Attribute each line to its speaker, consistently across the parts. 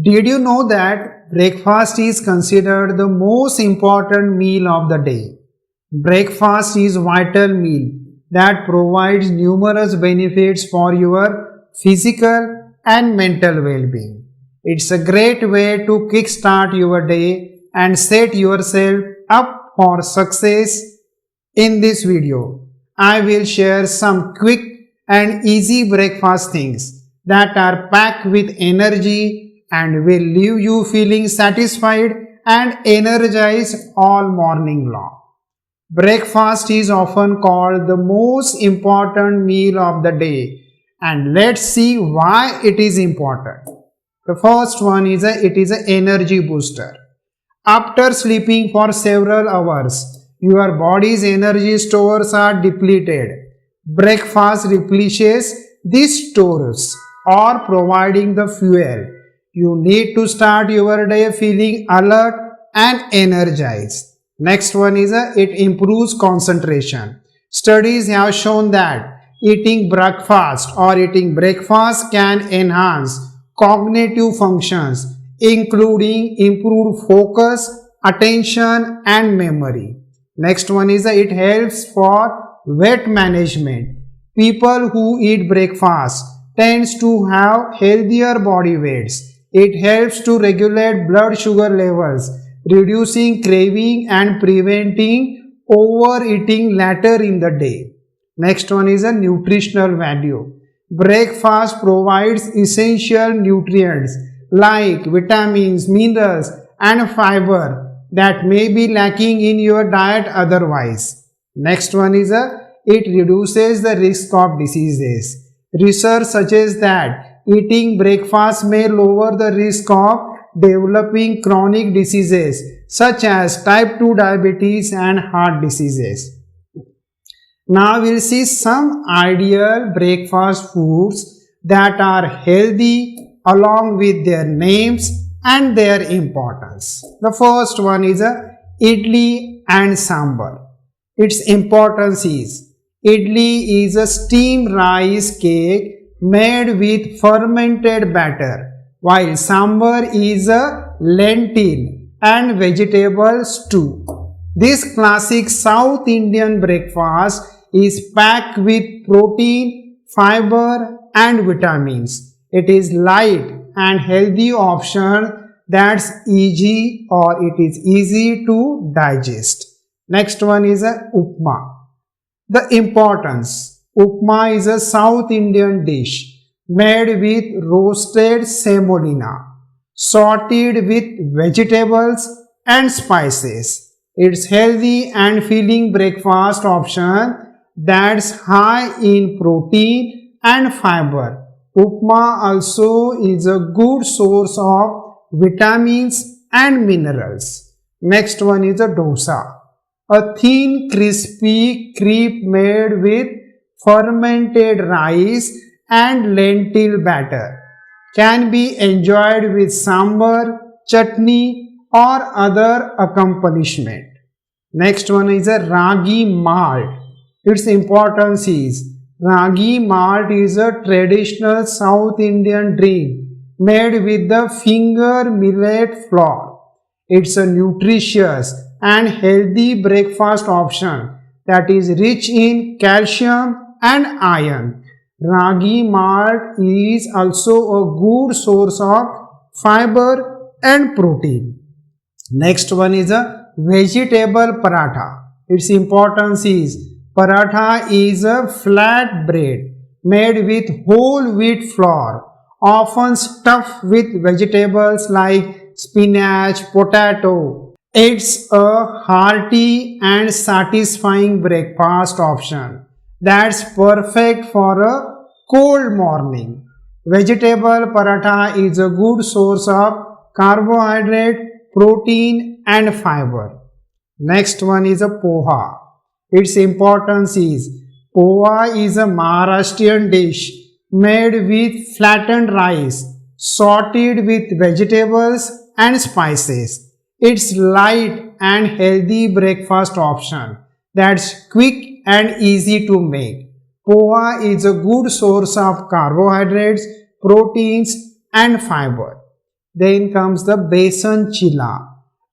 Speaker 1: Did you know that breakfast is considered the most important meal of the day? Breakfast is a vital meal that provides numerous benefits for your physical and mental well-being. It's a great way to kickstart your day and set yourself up for success. In this video, I will share some quick and easy breakfast things that are packed with energy and will leave you feeling satisfied and energized all morning long. Breakfast is often called the most important meal of the day, and let's see why it is important. The first one is it is an energy booster. After sleeping for several hours, your body's energy stores are depleted. Breakfast replenishes these stores or providing the fuel you need to start your day feeling alert and energized. Next one is it improves concentration. Studies have shown that eating breakfast can enhance cognitive functions including improved focus, attention and memory. Next one is it helps for weight management. People who eat breakfast tends to have healthier body weights. It helps to regulate blood sugar levels, reducing craving and preventing overeating later in the day. Next one is a nutritional value. Breakfast provides essential nutrients like vitamins, minerals and fiber that may be lacking in your diet otherwise. Next one is it reduces the risk of diseases. Research suggests that eating breakfast may lower the risk of developing chronic diseases such as type 2 diabetes and heart diseases. Now we'll see some ideal breakfast foods that are healthy along with their names and their importance. The first one is idly and sambar. Its importance is idly is a steamed rice cake made with fermented batter, while sambar is a lentil and vegetable stew. This classic South Indian breakfast is packed with protein, fiber and vitamins. It is light and healthy option that's easy to digest. Next one is opma. The importance. Opma is a South Indian dish made with roasted semolina, sorted with vegetables and spices. It's healthy and filling breakfast option that's high in protein and fiber. Opma also is a good source of vitamins and minerals. Next one is a dosa. A thin crispy crepe made with fermented rice and lentil batter can be enjoyed with sambar, chutney or other accompaniment. Next one is a ragi malt. Its importance is ragi malt is a traditional South Indian drink made with the finger millet flour. It's a nutritious and healthy breakfast option that is rich in calcium and iron. Ragi malt is also a good source of fiber and protein. Next one is a vegetable paratha. Its importance is paratha is a flat bread made with whole wheat flour, often stuffed with vegetables like spinach, potato. It's a hearty and satisfying breakfast option that's perfect for a cold morning. Vegetable paratha is a good source of carbohydrate, protein and fiber. Next one is a poha. Its importance is poha is a Maharashtrian dish made with flattened rice, sorted with vegetables and spices. It's light and healthy breakfast option that's quick and easy to make. Poha is a good source of carbohydrates, proteins and fiber. Then comes the Basan Chila,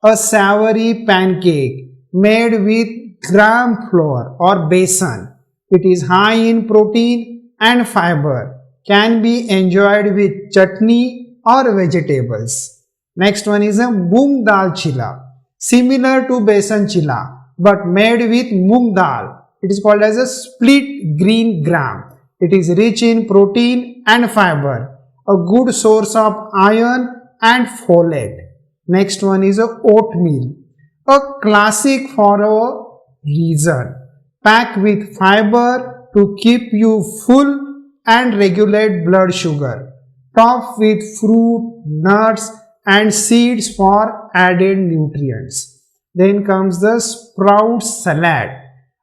Speaker 1: a savory pancake made with gram flour or besan. It is high in protein and fiber, can be enjoyed with chutney or vegetables. Next one is a moong dal chila, similar to besan chila but made with moong dal. It is called as a split green gram. It is rich in protein and fiber, a good source of iron and folate. Next one is a oatmeal, a classic for a reason, packed with fiber to keep you full and regulate blood sugar, topped with fruit, nuts and seeds for added nutrients. Then comes the sprout salad,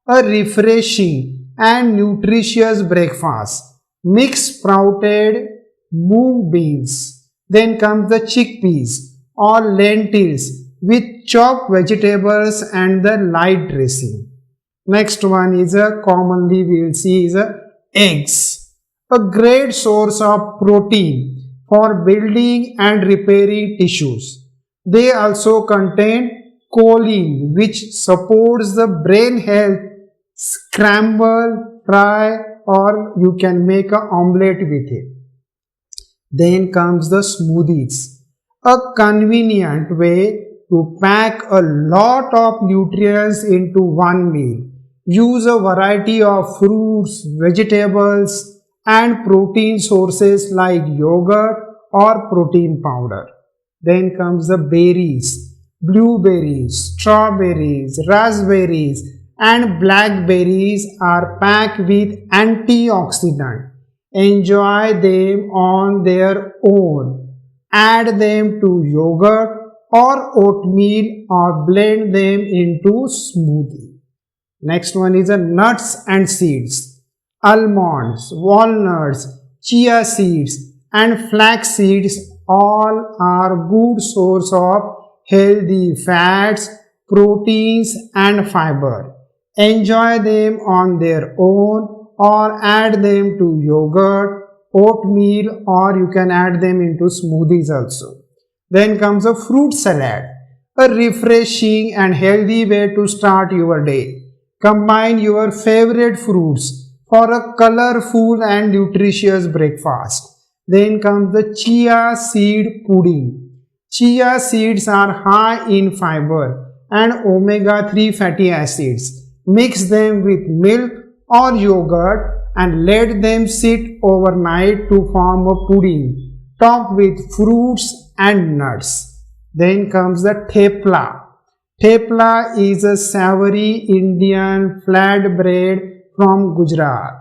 Speaker 1: a refreshing and nutritious breakfast. Mix sprouted mung beans. Then comes the chickpeas or lentils with chopped vegetables and the light dressing. Next one is a commonly we will see is a eggs, a great source of protein for building and repairing tissues. They also contain choline which supports the brain health. Scramble, fry or you can make an omelette with it. Then comes the smoothies, a convenient way to pack a lot of nutrients into one meal. Use a variety of fruits, vegetables and protein sources like yogurt or protein powder. Then comes the berries, blueberries, strawberries, raspberries and blackberries are packed with antioxidant. Enjoy them on their own. Add them to yogurt or oatmeal or blend them into smoothie. Next one is a nuts and seeds. Almonds, walnuts, chia seeds and flax seeds all are good source of healthy fats, proteins and fiber. Enjoy them on their own or add them to yogurt, oatmeal or you can add them into smoothies also. Then comes a fruit salad, a refreshing and healthy way to start your day. Combine your favorite fruits for a colorful and nutritious breakfast. Then comes the chia seed pudding. Chia seeds are high in fiber and omega-3 fatty acids. Mix them with milk or yogurt and let them sit overnight to form a pudding topped with fruits and nuts. Then comes the Tapla. Tapla is a savory Indian flat bread from Gujarat,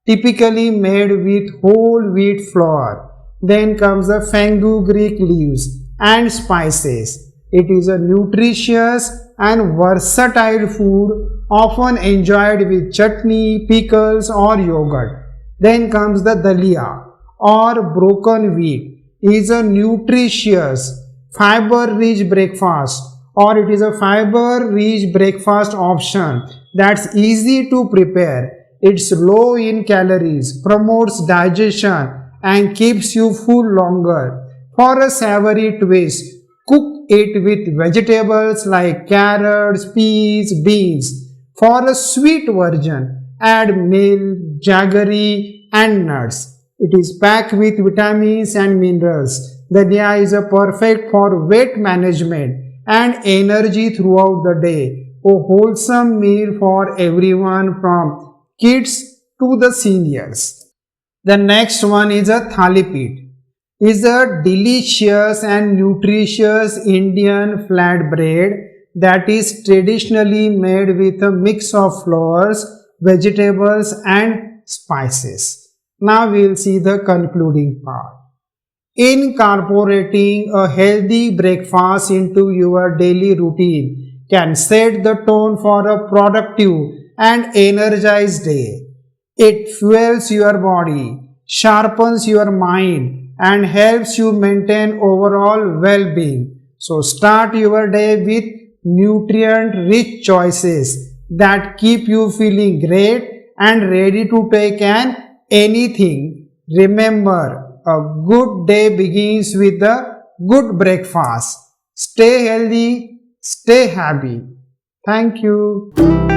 Speaker 1: typically made with whole wheat flour. Then comes the fenugreek leaves and spices. It is a nutritious and versatile food often enjoyed with chutney, pickles or yogurt. Then comes the Dalia or broken wheat. It is a nutritious, fiber-rich breakfast or it is a fiber-rich breakfast option that's easy to prepare. It's low in calories, promotes digestion and keeps you full longer. For a savory twist, cook it with vegetables like carrots, peas, beans. For a sweet version, add milk, jaggery and nuts. It is packed with vitamins and minerals. Dalia is a perfect for weight management and energy throughout the day. A wholesome meal for everyone from kids to the seniors. The next one is a Taal Pit. Is a delicious and nutritious Indian flatbread that is traditionally made with a mix of flours, vegetables and spices. Now we will see the concluding part. Incorporating a healthy breakfast into your daily routine can set the tone for a productive and energized day. It fuels your body, sharpens your mind and helps you maintain overall well-being. So start your day with nutrient-rich choices that keep you feeling great and ready to take anything. Remember, a good day begins with the good breakfast. Stay healthy, stay happy. Thank you.